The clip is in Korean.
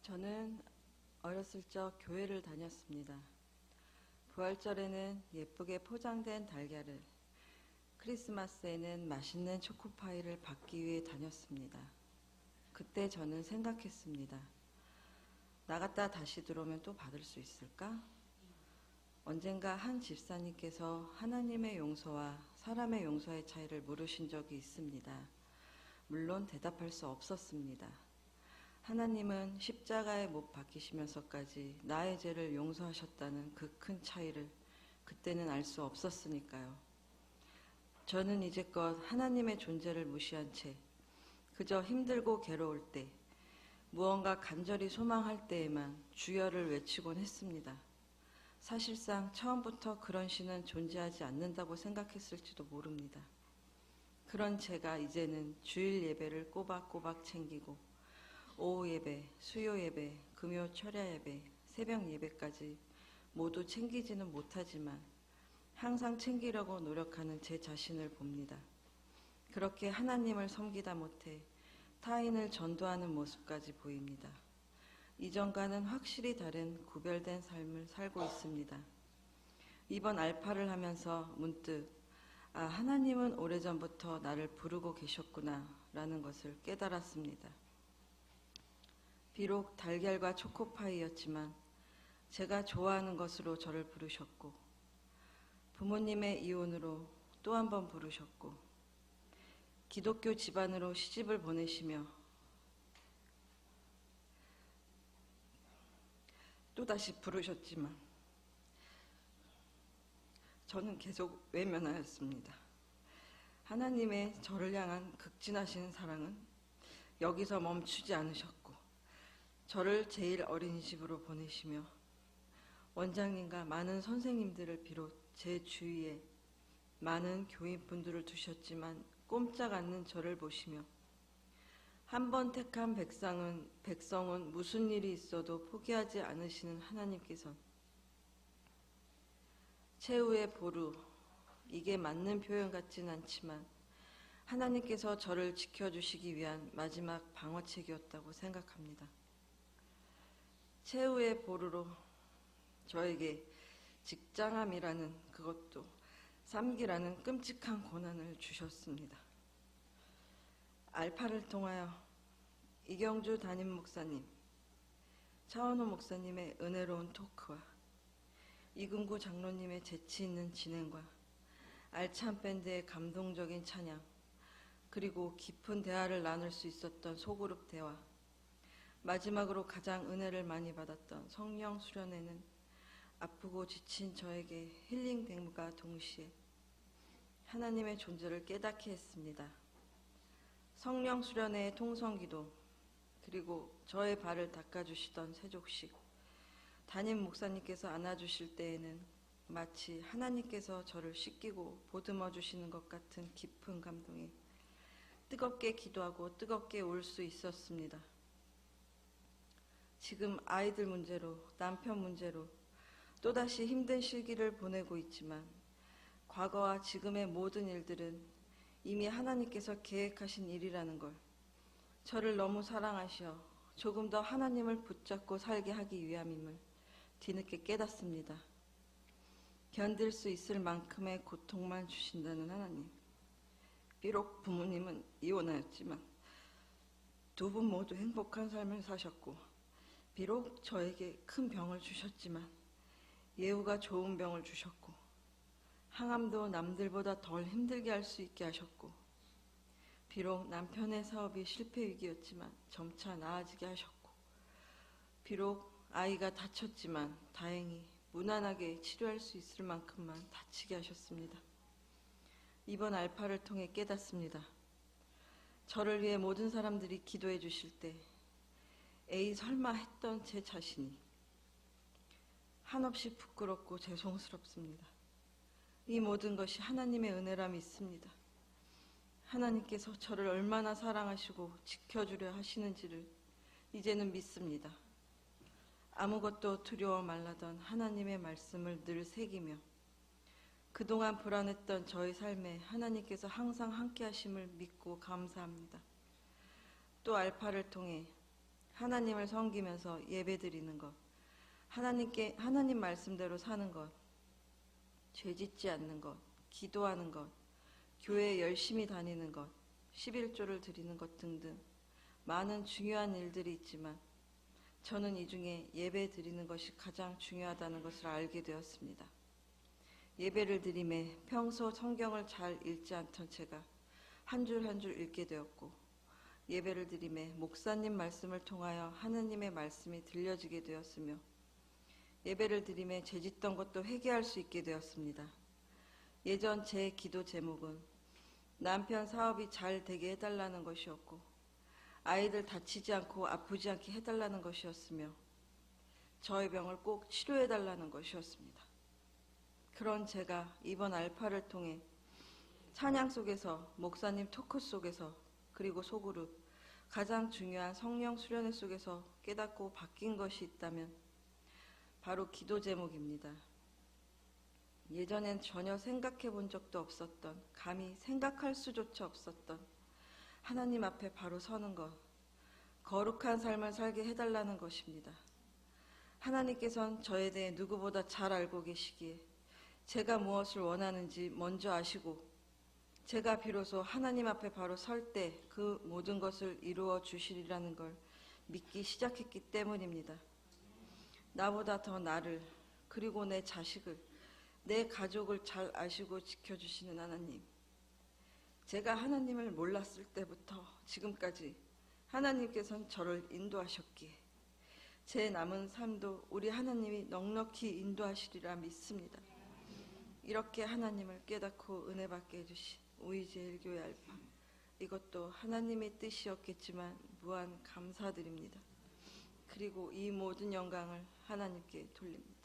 저는 어렸을 적 교회를 다녔습니다. 부활절에는 예쁘게 포장된 달걀을, 크리스마스에는 맛있는 초코파이를 받기 위해 다녔습니다. 그때 저는 생각했습니다. 나갔다 다시 들어오면 또 받을 수 있을까? 언젠가 한 집사님께서 하나님의 용서와 사람의 용서의 차이를 물으신 적이 있습니다. 물론 대답할 수 없었습니다. 하나님은 십자가에 못 박히시면서까지 나의 죄를 용서하셨다는 그 큰 차이를 그때는 알 수 없었으니까요. 저는 이제껏 하나님의 존재를 무시한 채 그저 힘들고 괴로울 때, 무언가 간절히 소망할 때에만 주여를 외치곤 했습니다. 사실상 처음부터 그런 신은 존재하지 않는다고 생각했을지도 모릅니다. 그런 제가 이제는 주일 예배를 꼬박꼬박 챙기고 오후 예배, 수요 예배, 금요 철야 예배, 새벽 예배까지 모두 챙기지는 못하지만 항상 챙기려고 노력하는 제 자신을 봅니다. 그렇게 하나님을 섬기다 못해 타인을 전도하는 모습까지 보입니다. 이전과는 확실히 다른 구별된 삶을 살고 있습니다. 이번 알파를 하면서 문득 하나님은 오래전부터 나를 부르고 계셨구나 라는 것을 깨달았습니다. 비록 달걀과 초코파이였지만 제가 좋아하는 것으로 저를 부르셨고, 부모님의 이혼으로 또 한 번 부르셨고, 기독교 집안으로 시집을 보내시며 또다시 부르셨지만 저는 계속 외면하였습니다. 하나님의 저를 향한 극진하신 사랑은 여기서 멈추지 않으셨고, 저를 제일 어린이집으로 보내시며 원장님과 많은 선생님들을 비롯 제 주위에 많은 교인분들을 두셨지만 꼼짝 않는 저를 보시며 한 번 택한 백성은 무슨 일이 있어도 포기하지 않으시는 하나님께서 최후의 보루, 이게 맞는 표현 같진 않지만 하나님께서 저를 지켜주시기 위한 마지막 방어책이었다고 생각합니다. 최후의 보루로 저에게 직장암이라는, 그것도 3기라는 끔찍한 고난을 주셨습니다. 알파를 통하여 이경주 담임 목사님, 차원호 목사님의 은혜로운 토크와 이금구 장로님의 재치 있는 진행과 알찬 밴드의 감동적인 찬양, 그리고 깊은 대화를 나눌 수 있었던 소그룹 대화, 마지막으로 가장 은혜를 많이 받았던 성령 수련회는 아프고 지친 저에게 힐링됨과 동시에 하나님의 존재를 깨닫게 했습니다. 성령 수련회의 통성기도, 그리고 저의 발을 닦아주시던 세족식, 담임 목사님께서 안아주실 때에는 마치 하나님께서 저를 씻기고 보듬어 주시는 것 같은 깊은 감동에 뜨겁게 기도하고 뜨겁게 울 수 있었습니다. 지금 아이들 문제로, 남편 문제로 또다시 힘든 시기를 보내고 있지만 과거와 지금의 모든 일들은 이미 하나님께서 계획하신 일이라는 걸, 저를 너무 사랑하시어 조금 더 하나님을 붙잡고 살게 하기 위함임을 뒤늦게 깨닫습니다. 견딜 수 있을 만큼의 고통만 주신다는 하나님. 비록 부모님은 이혼하였지만 두 분 모두 행복한 삶을 사셨고, 비록 저에게 큰 병을 주셨지만 예후가 좋은 병을 주셨고, 항암도 남들보다 덜 힘들게 할 수 있게 하셨고, 비록 남편의 사업이 실패 위기였지만 점차 나아지게 하셨고, 비록 아이가 다쳤지만 다행히 무난하게 치료할 수 있을 만큼만 다치게 하셨습니다. 이번 알파를 통해 깨닫습니다. 저를 위해 모든 사람들이 기도해 주실 때 에이 설마 했던 제 자신이 한없이 부끄럽고 죄송스럽습니다. 이 모든 것이 하나님의 은혜라 믿습니다. 하나님께서 저를 얼마나 사랑하시고 지켜주려 하시는지를 이제는 믿습니다. 아무것도 두려워 말라던 하나님의 말씀을 늘 새기며 그동안 불안했던 저의 삶에 하나님께서 항상 함께 하심을 믿고 감사합니다. 또 알파를 통해 하나님을 섬기면서 예배드리는 것, 하나님 말씀대로 사는 것, 죄짓지 않는 것, 기도하는 것, 교회에 열심히 다니는 것, 11조를 드리는 것 등등 많은 중요한 일들이 있지만 저는 이 중에 예배 드리는 것이 가장 중요하다는 것을 알게 되었습니다. 예배를 드림에 평소 성경을 잘 읽지 않던 제가 한 줄 한 줄 읽게 되었고, 예배를 드림에 목사님 말씀을 통하여 하느님의 말씀이 들려지게 되었으며, 예배를 드림에 죄짓던 것도 회개할 수 있게 되었습니다. 예전 제 기도 제목은 남편 사업이 잘 되게 해달라는 것이었고, 아이들 다치지 않고 아프지 않게 해달라는 것이었으며, 저의 병을 꼭 치료해달라는 것이었습니다. 그런 제가 이번 알파를 통해 찬양 속에서, 목사님 토크 속에서, 그리고 소그룹, 가장 중요한 성령 수련회 속에서 깨닫고 바뀐 것이 있다면 바로 기도 제목입니다. 예전엔 전혀 생각해 본 적도 없었던, 감히 생각할 수조차 없었던 하나님 앞에 바로 서는 것, 거룩한 삶을 살게 해달라는 것입니다. 하나님께서는 저에 대해 누구보다 잘 알고 계시기에 제가 무엇을 원하는지 먼저 아시고, 제가 비로소 하나님 앞에 바로 설 때 그 모든 것을 이루어 주시리라는 걸 믿기 시작했기 때문입니다. 나보다 더 나를, 그리고 내 자식을, 내 가족을 잘 아시고 지켜주시는 하나님, 제가 하나님을 몰랐을 때부터 지금까지 하나님께서는 저를 인도하셨기에 제 남은 삶도 우리 하나님이 넉넉히 인도하시리라 믿습니다. 이렇게 하나님을 깨닫고 은혜 받게 해주신 우이제일교회 알파, 이것도 하나님의 뜻이었겠지만 무한 감사드립니다. 그리고 이 모든 영광을 하나님께 돌립니다.